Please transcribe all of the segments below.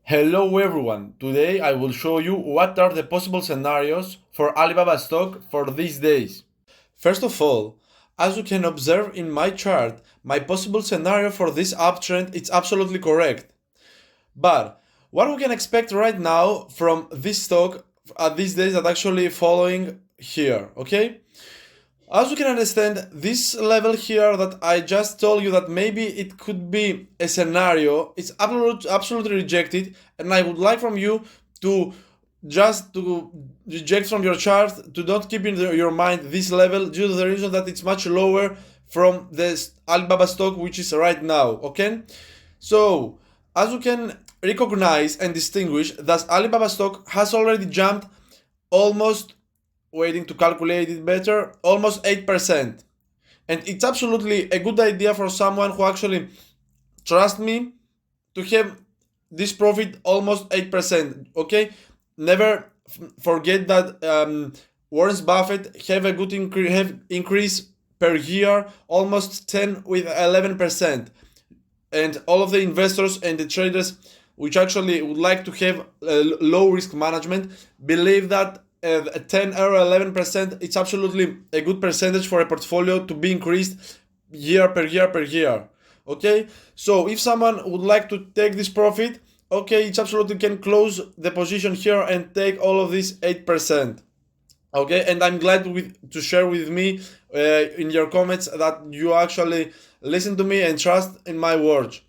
Hello everyone, today I will show you what are the possible scenarios for Alibaba stock for these days. First of all, as you can observe in my chart, my possible scenario for this uptrend is absolutely correct. But what we can expect right now from this stock at these days that actually following here, okay? As you can understand, this level here that I just told you that maybe it could be a scenario, it's absolutely rejected, and I would like from you to just to reject from your chart, to don't keep in your mind this level due to the reason that it's much lower from the Alibaba stock which is right now, okay? So, as you can recognize and distinguish, that Alibaba stock has already jumped almost, waiting to calculate it better, almost 8%. And it's absolutely a good idea for someone who actually trust me to have this profit almost 8%. Okay, never forget that Warren Buffett have a good increase per year, almost 10 with 11%. And all of the investors and the traders which actually would like to have low risk management believe that 10 or 11%, it's absolutely a good percentage for a portfolio to be increased year per year per year. Okay, so if someone would like to take this profit, okay, it's absolutely can close the position here and take all of this 8%. Okay, and I'm glad to share with me in your comments that you actually listen to me and trust in my words.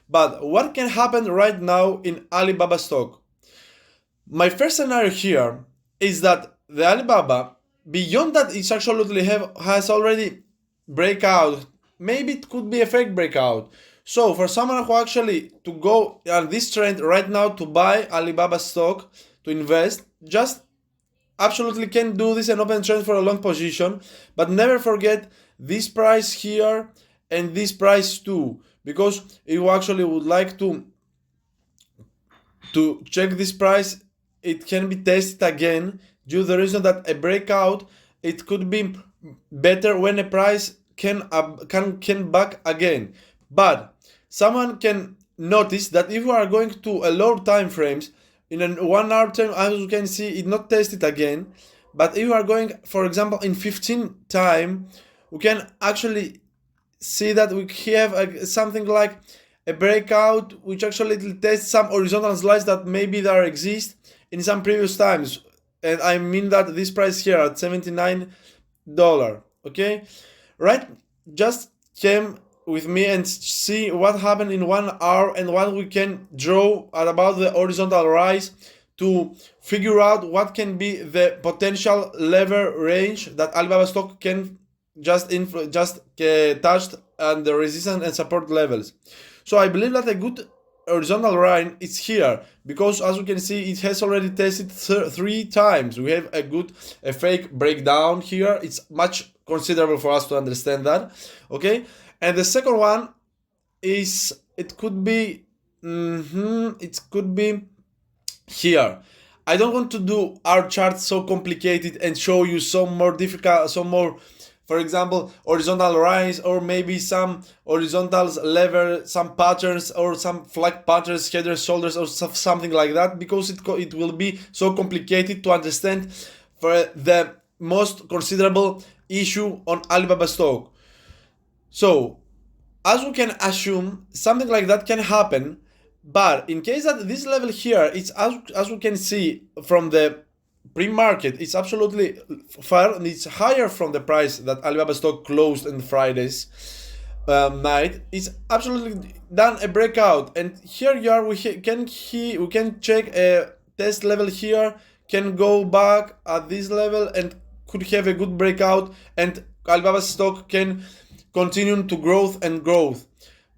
But what can happen right now in Alibaba stock? My first scenario here is that the Alibaba, beyond that, it's absolutely has already breakout. Maybe it could be a fake breakout. So for someone who actually to go on this trend right now to buy Alibaba stock to invest, just absolutely can do this and open trend for a long position, but never forget this price here and this price too, because if you actually would like to check this price, it can be tested again due to the reason that a breakout, it could be better when a price can back again. But someone can notice that if we are going to a lower time frames, in a 1 hour time, as you can see, it not tested again. But if you are going, for example, in 15 time, we can actually see that we have something like a breakout which actually tests some horizontal slides that maybe there exist in some previous times. And I mean that this price here at $79, okay? Right, just came with me and see what happened in 1 hour and what we can draw at about the horizontal rise to figure out what can be the potential lever range that Alibaba stock can just touched and the resistance and support levels. So I believe that a good horizontal line is here, because as you can see, it has already tested 3 times. We have a fake breakdown here. It's much considerable for us to understand that. Okay, and the second one is it could be here. I don't want to do our chart so complicated and show you some more difficult, some more, for example, horizontal rise, or maybe some horizontals lever, some patterns, or some flag patterns, headers, shoulders, or something like that, because it will be so complicated to understand for the most considerable issue on Alibaba stock. So, as we can assume, something like that can happen, but in case that this level here, it's as we can see from the pre-market, it's absolutely fair and it's higher from the price that Alibaba stock closed on Friday's night. It's absolutely done a breakout, and here you are. We can check a test level here, can go back at this level and could have a good breakout, and Alibaba stock can continue to growth.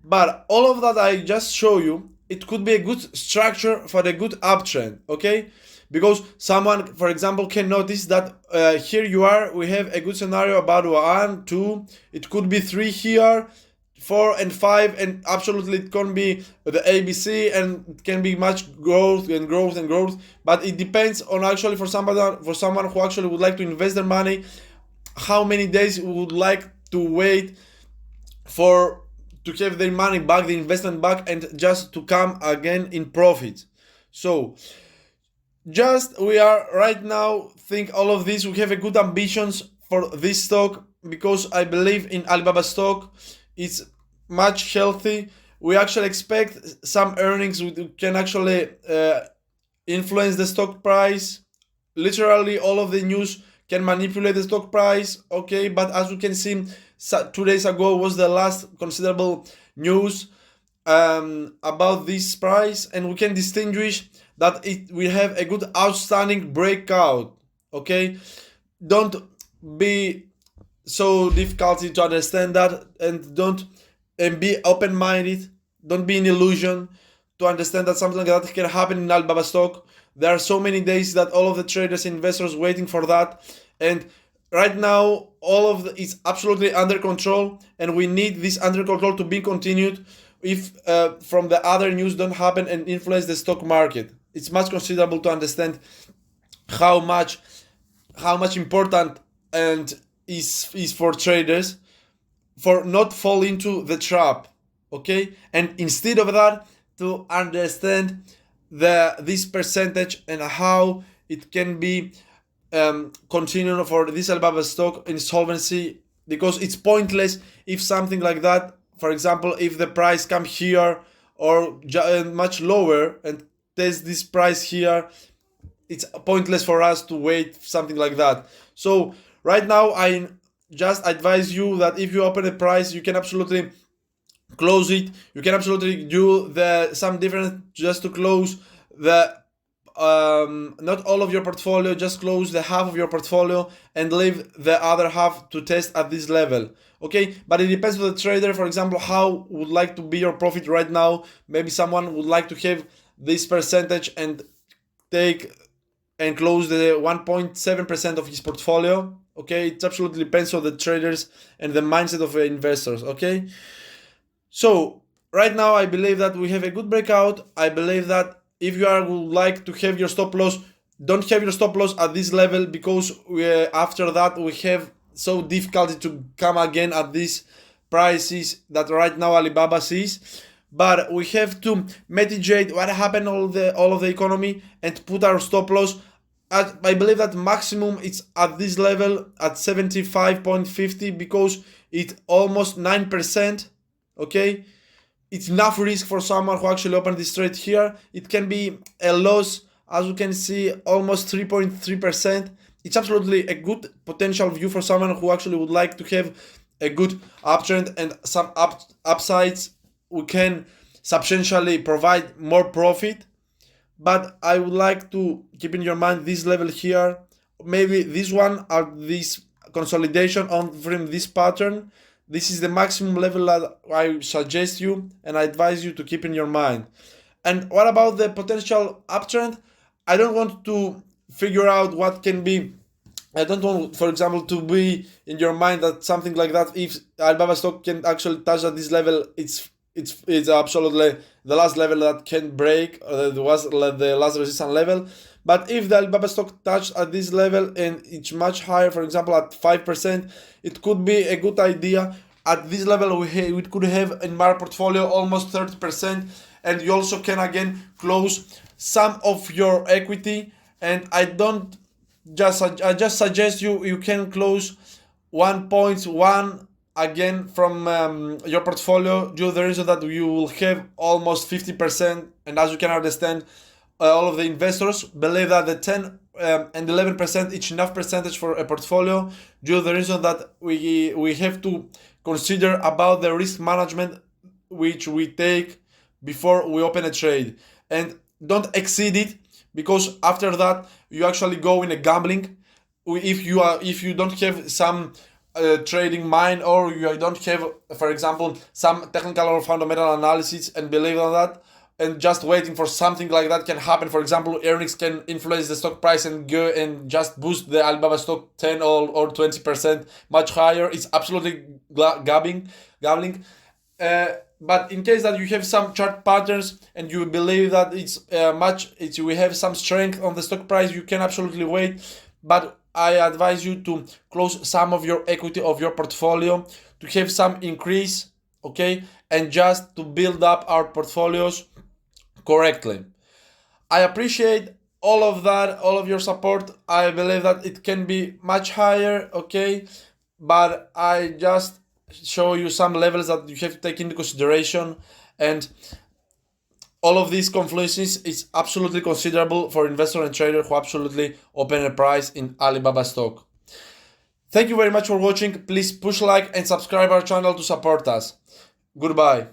But all of that I just show you, it could be a good structure for a good uptrend, okay? Because someone, for example, can notice that here you are, we have a good scenario about 1, 2, it could be 3 here, 4 and 5, and absolutely it can be the ABC, and it can be much growth and growth and growth. But it depends on actually for someone who actually would like to invest their money, how many days would like to wait for to have their money back, the investment back, and just to come again in profit. So just we are right now think all of this. We have a good ambitions for this stock because I believe in Alibaba stock. It's much healthy. We actually expect some earnings we can actually influence the stock price. Literally, all of the news can manipulate the stock price. Okay, but as you can see, 2 days ago was the last considerable news about this price, and we can distinguish that we have a good outstanding breakout. Okay, don't be so difficult to understand that, and don't and be open-minded. Don't be in illusion to understand that something like that can happen in Alibaba stock. There are so many days that all of the traders and investors waiting for that, and right now all of it's absolutely under control, and we need this under control to be continued. If from the other news don't happen and influence the stock market, it's much considerable to understand how much important and is for traders for not fall into the trap. Okay, and instead of that, to understand this percentage and how it can be continuing for this Alibaba stock insolvency, because it's pointless if something like that, for example, if the price come here or much lower and test this price here, it's pointless for us to wait something like that. So right now I just advise you that if you open a price, you can absolutely close it. You can absolutely do some difference just to close the not all of your portfolio, just close the half of your portfolio and leave the other half to test at this level. Okay, but it depends on the trader. For example, how would like to be your profit right now. Maybe someone would like to have this percentage and take and close the 1.7% of his portfolio. Okay, it absolutely depends on the traders and the mindset of the investors. Okay, so right now I believe that we have a good breakout. I believe that if you would like to have your stop loss, don't have your stop loss at this level, because after that we have so difficulty to come again at these prices that right now Alibaba sees. But we have to mitigate what happened all of the economy and put our stop loss at, I believe that maximum it's at this level at 75.50, because it's almost 9%. Okay, it's enough risk for someone who actually opened this trade here. It can be a loss, as you can see, almost 3.3%. It's absolutely a good potential view for someone who actually would like to have a good uptrend and some upsides. We can substantially provide more profit, but I would like to keep in your mind this level here, maybe this one or this consolidation on from this pattern. This is the maximum level that I suggest you and I advise you to keep in your mind. And what about the potential uptrend? I don't want to figure out what can be. I don't want, for example, to be in your mind that something like that, if Alibaba stock can actually touch at this level, it's absolutely the last level that can break, was the last resistance level. But if the Alibaba stock touched at this level and it's much higher, for example at 5%, it could be a good idea. At this level we could have in our portfolio almost 30%, and you also can again close some of your equity. And I just suggest you can close 1.1 again from your portfolio, due to the reason that you will have almost 50%. And as you can understand, all of the investors believe that the 10 and 11% each enough percentage for a portfolio, due to the reason that we have to consider about the risk management which we take before we open a trade, and don't exceed it, because after that you actually go in a gambling. If you don't have some trading mind, or you don't have, for example, some technical or fundamental analysis and believe on that, and just waiting for something like that can happen. For example, earnings can influence the stock price and go and just boost the Alibaba stock 10 or 20% much higher. It's absolutely gambling. But in case that you have some chart patterns and you believe that we have some strength on the stock price, you can absolutely wait. But I advise you to close some of your equity of your portfolio to have some increase, okay, and just to build up our portfolios correctly. I appreciate all of that, all of your support. I believe that it can be much higher, okay? But I just show you some levels that you have to take into consideration, and all of these confluences is absolutely considerable for investor and trader who absolutely open a price in Alibaba stock. Thank you very much for watching. Please push like and subscribe our channel to support us. Goodbye.